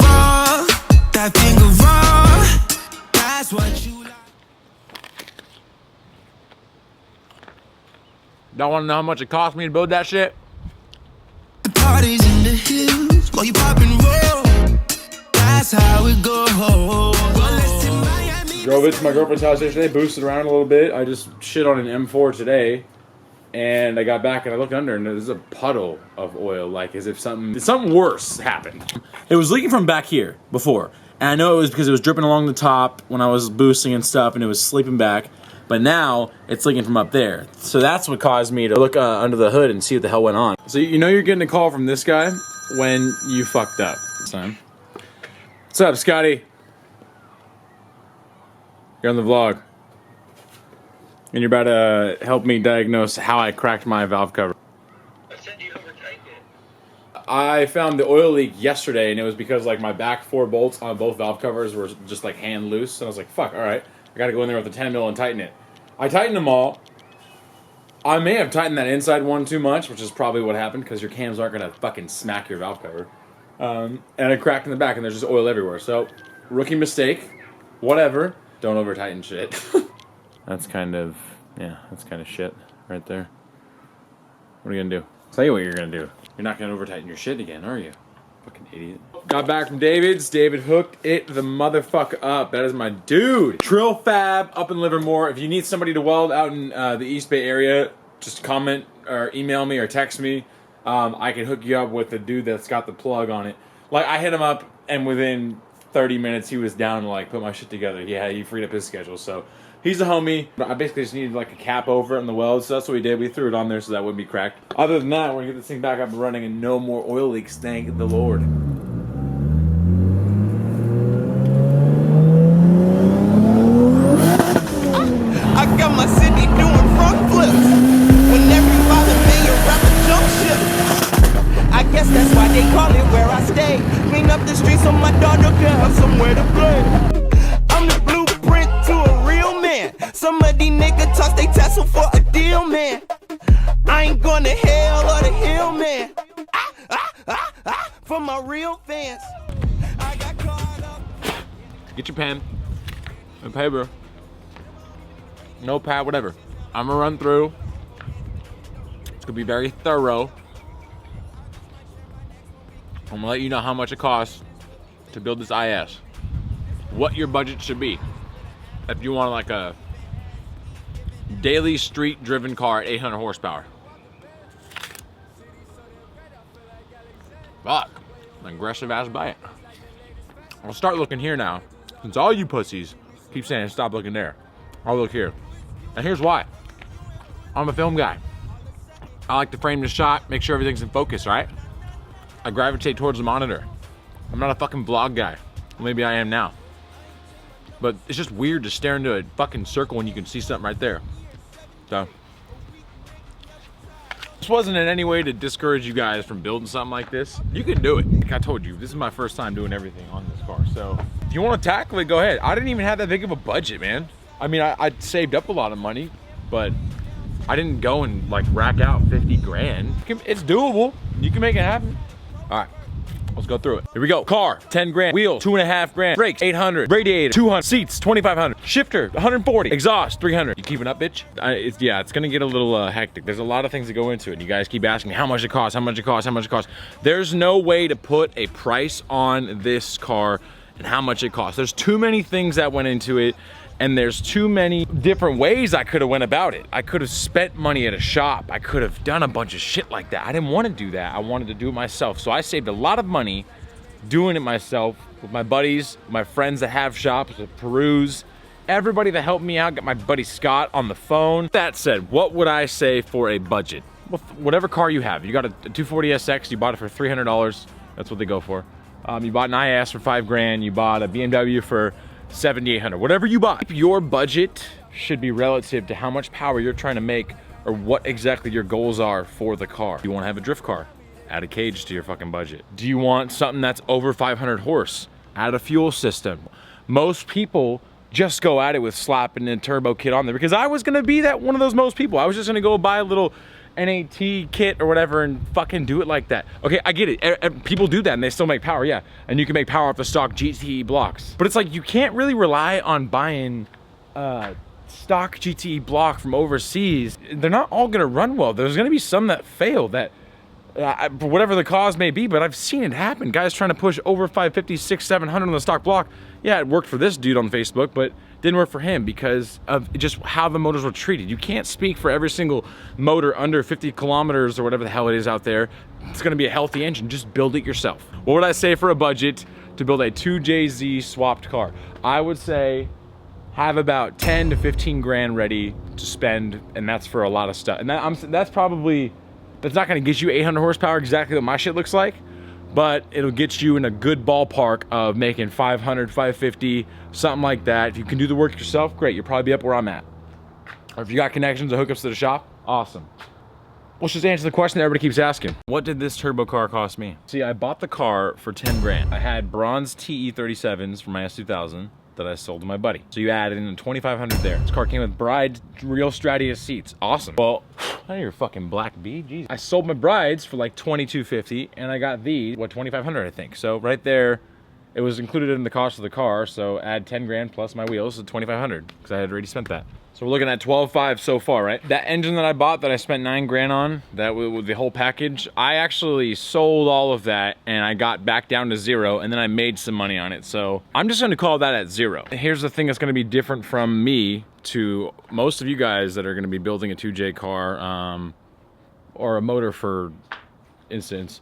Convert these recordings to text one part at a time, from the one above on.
raw, that finger raw, that's what you like. Y'all wanna know how much it cost me to build that shit? The parties in the hills, while you pop and roll, that's how it goes. Drove it to my girlfriend's house yesterday, boosted around a little bit. I just shit on an M4 today, and I got back and I looked under, and there's a puddle of oil, like as if something worse happened. It was leaking from back here before, and I know it was because it was dripping along the top when I was boosting and stuff, and it was sleeping back. But now it's leaking from up there, so that's what caused me to look under the hood and see what the hell went on. So you know you're getting a call from this guy when you fucked up. Son, what's up, Scotty? You're on the vlog. And you're about to help me diagnose how I cracked my valve cover. I said you over-tightened it. I found the oil leak yesterday, and it was because like my back 4 bolts on both valve covers were just like hand loose. And I was like, fuck, alright. I gotta go in there with a 10 mil and tighten it. I tightened them all. I may have tightened that inside one too much, which is probably what happened, because your cams aren't gonna fucking smack your valve cover. And I cracked in the back, and there's just oil everywhere. So, rookie mistake. Whatever. Don't over tighten shit. That's kind of shit right there. What are you gonna do? Tell you what you're gonna do. You're not gonna over tighten your shit again, are you? Fucking idiot. Got back from David's. David hooked it the motherfucker up. That is my dude. Trill Fab up in Livermore. If you need somebody to weld out in the East Bay area, just comment or email me or text me. I can hook you up with the dude that's got the plug on it. Like, I hit him up, and within 30 minutes he was down to like put my shit together. Yeah, he freed up his schedule, so he's a homie. I basically just needed like a cap over it on the weld, so that's what we did. We threw it on there so that wouldn't be cracked. Other than that, we're gonna get this thing back up and running and no more oil leaks, thank the Lord. I got my city doing front flips when everybody may around the jump ship. I guess that's why they call it where I stay. Clean up the streets so my daughter can have somewhere to play. I'm the blueprint to a real man. Some of these niggas toss they tassel for a deal, man. I ain't going to hell or the hill, man. For my real fans. I got caught up. Get your pen and paper, notepad, whatever. I'm gonna run through. It's gonna be very thorough. I'm gonna let you know how much it costs to build this IS. What your budget should be. If you want like a daily street driven car at 800 horsepower. Fuck, an aggressive ass bite. I'll start looking here now. Since all you pussies keep saying stop looking there, I'll look here. And here's why. I'm a film guy. I like to frame the shot, make sure everything's in focus, right? I gravitate towards the monitor. I'm not a fucking vlog guy. Well, maybe I am now. But it's just weird to stare into a fucking circle when you can see something right there. So, this wasn't in any way to discourage you guys from building something like this. You can do it. Like I told you, this is my first time doing everything on this car. So, if you want to tackle it, go ahead. I didn't even have that big of a budget, man. I mean, I saved up a lot of money, but I didn't go and like rack out 50 grand. It's doable. You can make it happen. All right, let's go through it. Here we go. Car, 10 grand. Wheel, 2.5 grand. Brakes, 800. Radiator, 200. Seats, 2,500. Shifter, 140. Exhaust, 300. You keeping up, bitch? It's gonna get a little hectic. There's a lot of things that go into it. You guys keep asking me how much it costs, how much it costs, how much it costs. There's no way to put a price on this car and how much it costs. There's too many things that went into it, and there's too many different ways I could have went about it. I could have spent money at a shop. I could have done a bunch of shit like that. I didn't want to do that. I wanted to do it myself. So I saved a lot of money doing it myself with my buddies, my friends that have shops, with Peruse, everybody that helped me out. Got my buddy Scott on the phone. That said, what would I say for a budget? Well, whatever car you have. You got a 240SX, you bought it for $300. That's what they go for. You bought an IS for 5 grand. You bought a BMW for 7,800, whatever you buy. Your budget should be relative to how much power you're trying to make or what exactly your goals are for the car. Do you want to have a drift car? Add a cage to your fucking budget. Do you want something that's over 500 horse? Add a fuel system. Most people just go at it with slapping a turbo kit on there because I was gonna be that one of those most people. I was just gonna go buy a little NAT kit or whatever and fucking do it like that. Okay, I get it. People do that and they still make power, yeah. And you can make power off the stock GTE blocks. But it's like you can't really rely on buying stock GTE block from overseas. They're not all gonna run well. There's gonna be some that fail that for whatever the cause may be, but I've seen it happen. Guys trying to push over 550, 600, 700 on the stock block. Yeah, it worked for this dude on Facebook, but didn't work for him because of just how the motors were treated. You can't speak for every single motor under 50 kilometers or whatever the hell it is out there. It's gonna be a healthy engine, just build it yourself. What would I say for a budget to build a 2JZ swapped car? I would say have about 10 to 15 grand ready to spend, and that's for a lot of stuff. And that's probably, that's not gonna get you 800 horsepower exactly what my shit looks like, but it'll get you in a good ballpark of making 500, 550, something like that. If you can do the work yourself, great, you'll probably be up where I'm at. Or if you got connections or hookups to the shop, awesome. Let's just answer the question that everybody keeps asking. What did this turbo car cost me? See, I bought the car for 10 grand. I had bronze TE37s for my S2000 that I sold to my buddy. So you added in 2,500 there. This car came with bride real Stradius seats. Awesome. Well, I know you're a fucking black bee. Jeez. I sold my brides for like 2,250 and I got these, what, 2,500 I think. So right there, it was included in the cost of the car. So add 10 grand plus my wheels to 2,500 because I had already spent that. So we're looking at 12.5 so far, right? That engine that I bought that I spent 9 grand on, that with the whole package, I actually sold all of that and I got back down to 0 and then I made some money on it. So I'm just gonna call that at 0. Here's the thing that's gonna be different from me to most of you guys that are gonna be building a 2J car or a motor, for instance.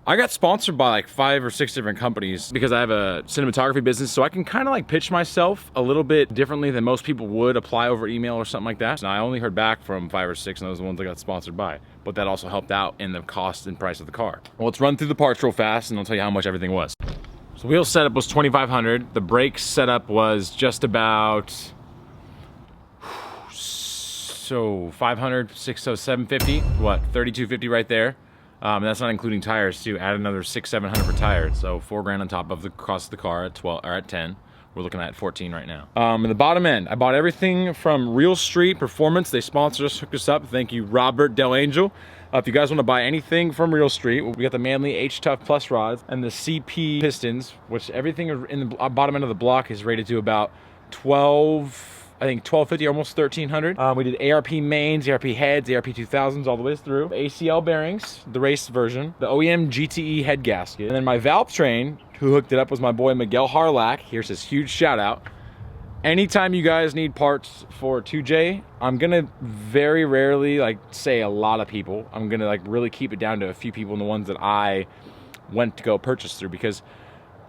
I got sponsored by like 5 or 6 different companies because I have a cinematography business, so I can kind of like pitch myself a little bit differently than most people would apply over email or something like that. Now I only heard back from 5 or 6 and those are the ones I got sponsored by, but that also helped out in the cost and price of the car. Well, let's run through the parts real fast and I'll tell you how much everything was. So wheel setup was 2,500. The brake setup was just about, so 500, 600, 750, what, 3,250 right there. That's not including tires too. Add another 600-700 for tires, so 4 grand on top of the cost of the car at 12 or at 10. We're looking at 14 right now. And the bottom end, I bought everything from Real Street Performance. They sponsored us, hooked us up. Thank you, Robert Del Angel. If you guys want to buy anything from Real Street, we got the Manley H-Tuff Plus rods and the CP pistons, which everything in the bottom end of the block is rated to about 12. I think 1,250, almost 1,300. We did ARP mains, ARP heads, ARP 2000s all the way through. ACL bearings, the race version. The OEM GTE head gasket. And then my valve train, who hooked it up, was my boy Miguel Harlaque. Here's his huge shout out. Anytime you guys need parts for 2J, I'm gonna very rarely like say a lot of people. I'm gonna like really keep it down to a few people and the ones that I went to go purchase through, because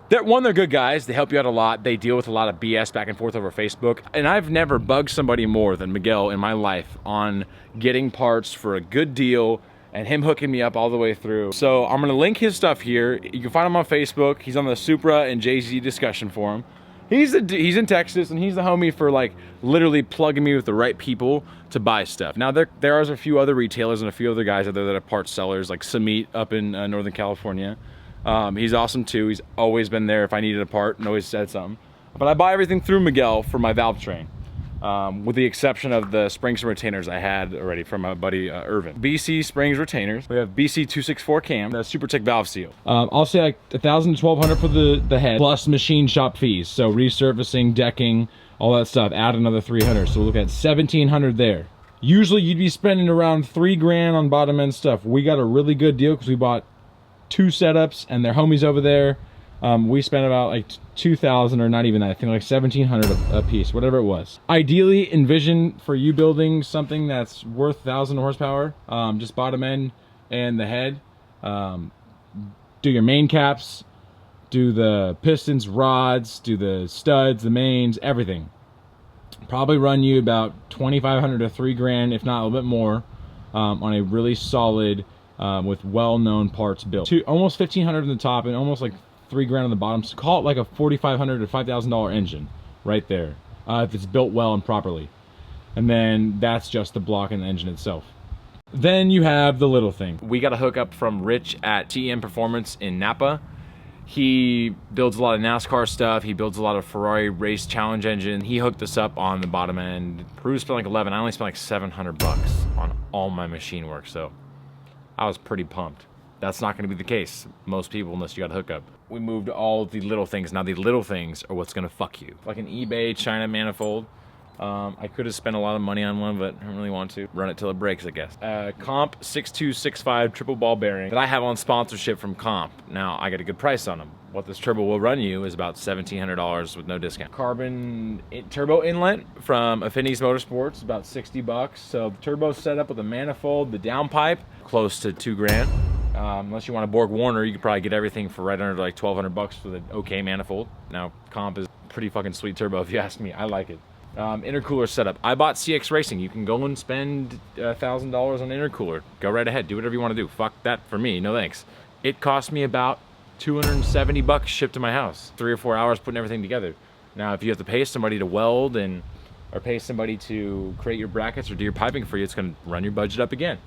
they're good guys. They help you out a lot. They deal with a lot of BS back and forth over Facebook. And I've never bugged somebody more than Miguel in my life on getting parts for a good deal and him hooking me up all the way through. So I'm gonna link his stuff here. You can find him on Facebook. He's on the Supra and Jay-Z discussion forum. He's in Texas and he's the homie for like literally plugging me with the right people to buy stuff. Now there are a few other retailers and a few other guys out there that are parts sellers, like Sumeet up in Northern California. He's awesome too. He's always been there if I needed a part and always said something. But I buy everything through Miguel for my valve train, with the exception of the springs and retainers I had already from my buddy Irvin. BC springs retainers. We have BC 264 cam, the Supertech valve seal. I'll say like 1,000 to 1,200 for the head, plus machine shop fees. So resurfacing, decking, all that stuff. Add another 300. So we'll look at 1,700 there. Usually you'd be spending around 3 grand on bottom end stuff. We got a really good deal because we bought 2 setups and their homies over there. We spent about like 2,000, or not even that, I think like 1,700 a piece, whatever it was. Ideally, envision for you building something that's worth 1,000 horsepower, just bottom end and the head. Do your main caps, do the pistons, rods, do the studs, the mains, everything. Probably run you about 2,500 to 3 grand, if not a little bit more, on a really solid, with well-known parts built. Almost 1,500 on the top and almost like 3 grand on the bottom. So call it like a $4,500 to $5,000 engine right there, if it's built well and properly. And then that's just the block and the engine itself. Then you have the little thing. We got a hookup from Rich at TM Performance in Napa. He builds a lot of NASCAR stuff. He builds a lot of Ferrari race challenge engine. He hooked us up on the bottom end. Peru spent like 11. I only spent like 700 bucks on all my machine work, so I was pretty pumped. That's not going to be the case. Most people, unless you got a hookup. We moved all the little things. Now the little things are what's going to fuck you. Like an eBay China manifold. I could have spent a lot of money on one, but I don't really want to. Run it till it breaks, I guess. Comp 6265 triple ball bearing that I have on sponsorship from Comp. Now, I got a good price on them. What this turbo will run you is about $1,700 with no discount. Carbon turbo inlet from Affinis Motorsports, about 60 bucks. So the turbo set up with a manifold, the downpipe, close to 2 grand. Unless you want a Borg Warner, you could probably get everything for right under like 1,200 bucks for the OK manifold. Now, Comp is pretty fucking sweet turbo if you ask me. I like it. Intercooler setup. I bought CX Racing. You can go and spend $1,000 on intercooler. Go right ahead. Do whatever you want to do. Fuck that for me. No thanks. It cost me about 270 bucks shipped to my house. 3 or 4 hours putting everything together. Now, if you have to pay somebody to weld or pay somebody to create your brackets or do your piping for you, it's going to run your budget up again.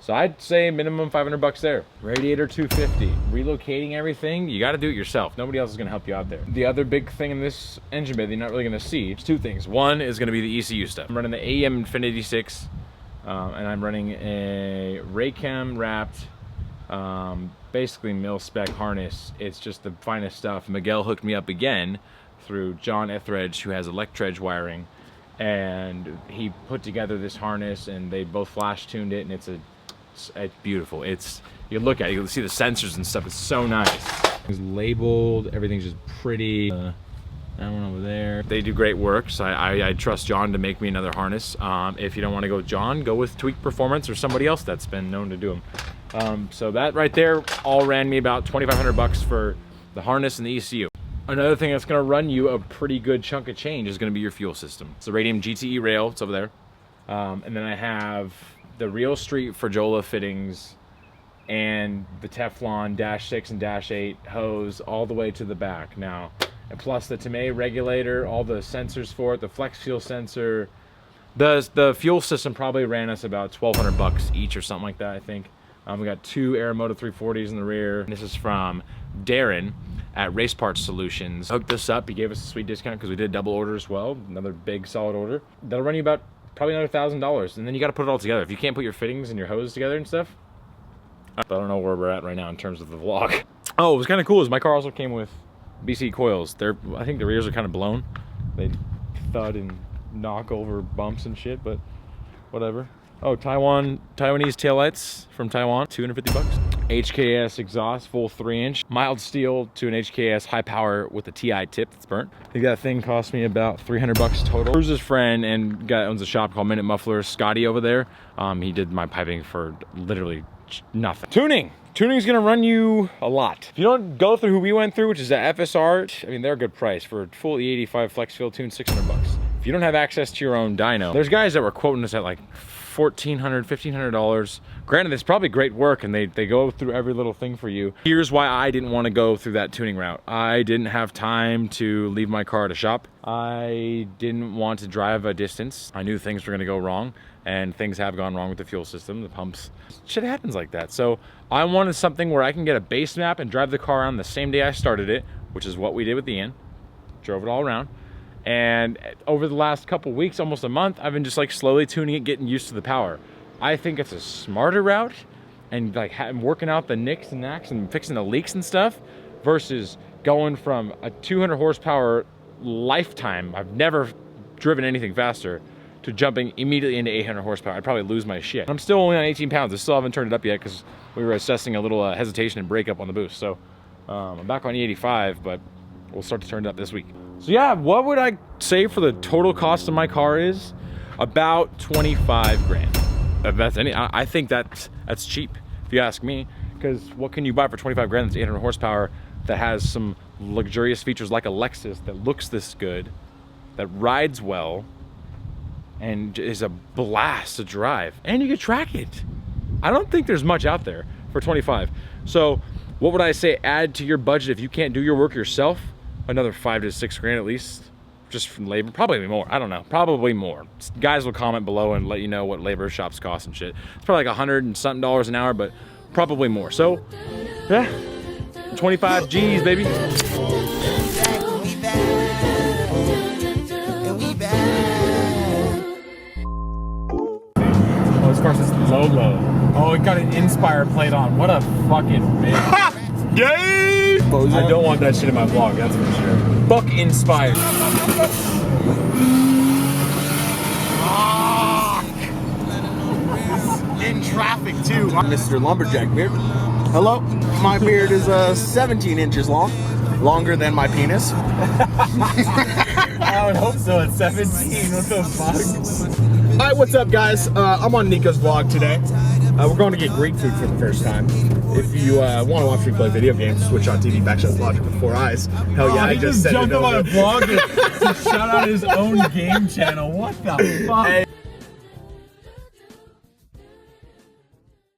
So I'd say minimum 500 bucks there. Radiator 250. Relocating everything, you got to do it yourself. Nobody else is going to help you out there. The other big thing in this engine bay that you're not really going to see is 2 things. One is going to be the ECU stuff. I'm running the AEM Infinity 6, and I'm running a Raychem wrapped, basically mil-spec harness. It's just the finest stuff. Miguel hooked me up again through John Etheridge, who has Electredge wiring, and he put together this harness, and they both flash tuned it, and it's beautiful. You look at it, you'll see the sensors and stuff. It's so nice. It's labeled, everything's just pretty. That one over there. They do great work, so I trust John to make me another harness. If you don't want to go with John, go with Tweak Performance or somebody else that's been known to do them. So that right there all ran me about 2,500 bucks for the harness and the ECU. Another thing that's going to run you a pretty good chunk of change is going to be your fuel system. It's the Radium GTE rail. It's over there. And then I have the Real Street Fragola fittings and the Teflon -6 and -8 hose all the way to the back now, and plus the Tomei regulator, all the sensors for it, the flex fuel sensor. The fuel system probably ran us about 1,200 bucks each or something like that, I think. We got 2 Aeromoto 340s in the rear. This is from Darren at Race Parts Solutions. Hooked this up. He gave us a sweet discount because we did double order as well. Another big solid order. That'll run you about probably another $1,000, and then you got to put it all together. If you can't put your fittings and your hose together and stuff, I don't know where we're at right now in terms of the vlog. Oh, it was kind of cool is my car also came with BC coils. I think the rears are kind of blown. They thud and knock over bumps and shit, but whatever. Oh, Taiwanese taillights from Taiwan, 250 bucks. HKS exhaust, full 3-inch. Mild steel to an HKS high power with a TI tip that's burnt. I think that thing cost me about 300 bucks total. Bruce's friend and guy owns a shop called Minute Mufflers, Scotty over there. He did my piping for literally nothing. Tuning's gonna run you a lot. If you don't go through who we went through, which is at FSR, I mean, they're a good price. For a full E85 flex fuel tune, 600 bucks. If you don't have access to your own dyno, there's guys that were quoting us at like $1,400, $1,500. Granted, it's probably great work and they go through every little thing for you. Here's why I didn't want to go through that tuning route. I didn't have time to leave my car at a shop. I didn't want to drive a distance. I knew things were going to go wrong, and things have gone wrong with the fuel system, the pumps. Shit happens like that. So I wanted something where I can get a base map and drive the car around the same day I started it, which is what we did with the Ian. Drove it all around. And over the last couple weeks, almost a month, I've been just like slowly tuning it, getting used to the power. I think it's a smarter route, and like working out the nicks and knacks and fixing the leaks and stuff versus going from a 200 horsepower lifetime, I've never driven anything faster, to jumping immediately into 800 horsepower. I'd probably lose my shit. I'm still only on 18 pounds. I still haven't turned it up yet because we were assessing a little hesitation and breakup on the boost. So I'm back on E85, but we'll start to turn it up this week. So yeah, what would I say for the total cost of my car is? About 25 grand. If that's any, I think that's cheap, if you ask me, because what can you buy for 25 grand that's 800 horsepower that has some luxurious features like a Lexus that looks this good, that rides well, and is a blast to drive, and you can track it. I don't think there's much out there for 25. So what would I say add to your budget if you can't do your work yourself? Another 5 to 6 grand at least, just from labor. Probably more, I don't know, probably more. Guys will comment below and let you know what labor shops cost and shit. It's probably like $100 and something an hour, but probably more. So yeah, 25 G's, baby. We back. And we back. Oh, this car says low. Oh, it got an Inspire plate on. What a fucking bitch. Yay! I don't want that shit in my vlog, that's for sure. Fuck Inspired. In traffic too. Mr. Lumberjack Beard. Hello, my beard is 17 inches long, longer than my penis. I would hope so at 17. What the fuck? Alright, what's up guys? I'm on Nico's vlog today. We're going to get Greek food for the first time. If you want to watch me play video games, switch on TV, Backshot Logic with 4 eyes. Hell yeah, I just said jumped it on over. my vlog to shout out his own game channel. What the fuck? Hey,